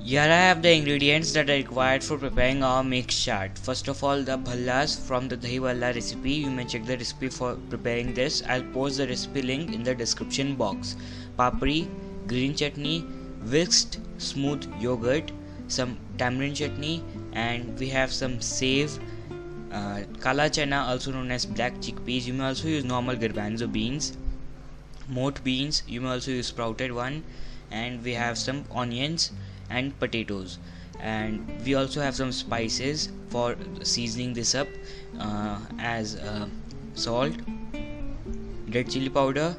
Here I have the ingredients that are required for preparing our mixed chaat. First of all, the bhallas from the dahi wala recipe. You may check the recipe for preparing this. I'll post the recipe link in the description box. Papri, green chutney, whisked smooth yogurt, some tamarind chutney, and we have some save, kala chana, also known as black chickpeas. You may also use normal garbanzo beans, moat beans. You may also use sprouted one, and we have some onions and potatoes, and we also have some spices for seasoning this up, as salt, red chili powder,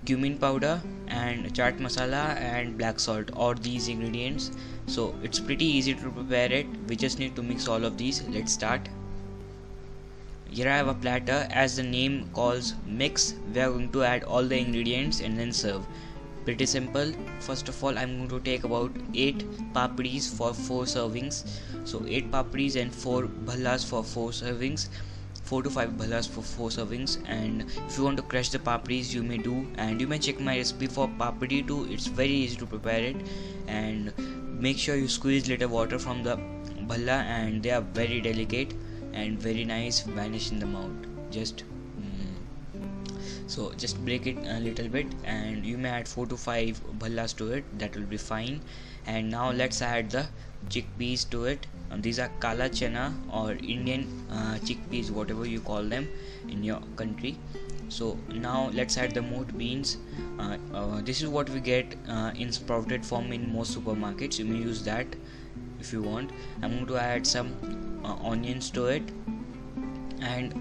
cumin powder, and chaat masala and black salt, all these ingredients. So it's pretty easy to prepare it. We just need to mix all of these. Let's start. Here I have a platter. As the name calls, mix. We are going to add all the ingredients and then serve. Pretty simple. First of all, I'm going to take about 8 papris for 4 servings. So 8 papris and 4 bhallas for 4 servings, 4 to 5 bhallas for 4 servings. And if you want to crush the papris, you may do, and you may check my recipe for papri too. It's very easy to prepare it. And make sure you squeeze little water from the bhalla, and they are very delicate and very nice, vanish in the mouth. So just break it a little bit, and you may add 4 to 5 bhallas to it. That will be fine. And now let's add the chickpeas to it. These are kala chana or Indian chickpeas, whatever you call them in your country. So now let's add the moat beans. This is what we get in sprouted form in most supermarkets. You may use that if you want. I'm going to add some onions to it, and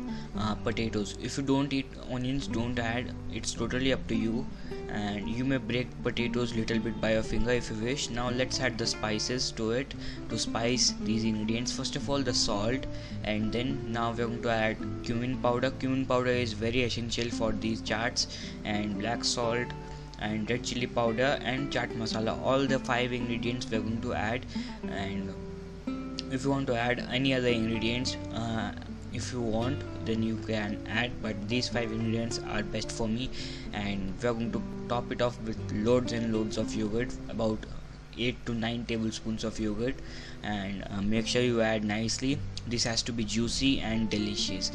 potatoes. If you don't eat onions, don't add. It's totally up to you, and you may break potatoes little bit by your finger if you wish. Now let's add the spices to it to spice these ingredients. First of all, the salt, and then now we're going to add cumin powder. Cumin powder is very essential for these chaats, and black salt, and red chili powder, and chaat masala. All the 5 ingredients we're going to add. And if you want to add any other ingredients, if you want, then you can add, but these 5 ingredients are best for me. And we are going to top it off with loads and loads of yogurt, about 8 to 9 tablespoons of yogurt, and make sure you add nicely. This has to be juicy and delicious.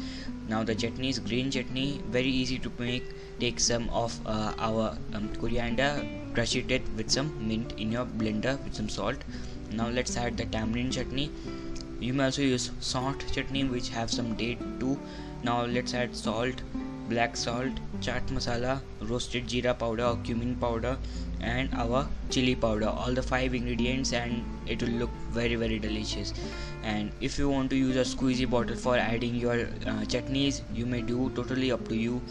Now the chutney is green chutney, very easy to make. Take some of our coriander, crush it with some mint in your blender with some salt. Now let's add the tamarind chutney. You may also use salt chutney, which have some date too. Now let's add salt, black salt, chaat masala, roasted jeera powder or cumin powder, and our chili powder. All the 5 ingredients, and it will look very delicious. And if you want to use a squeezy bottle for adding your chutneys, you may do. Totally up to you.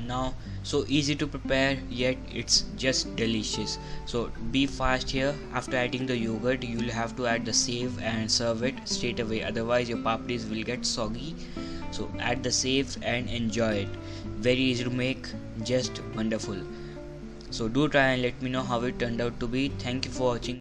Now, so easy to prepare, yet it's just delicious. So be fast here. After adding the yogurt, you will have to add the save and serve it straight away, otherwise your papris will get soggy. So add the save and enjoy it. Very easy to make, just wonderful. So do try and let me know how it turned out to be. Thank you for watching.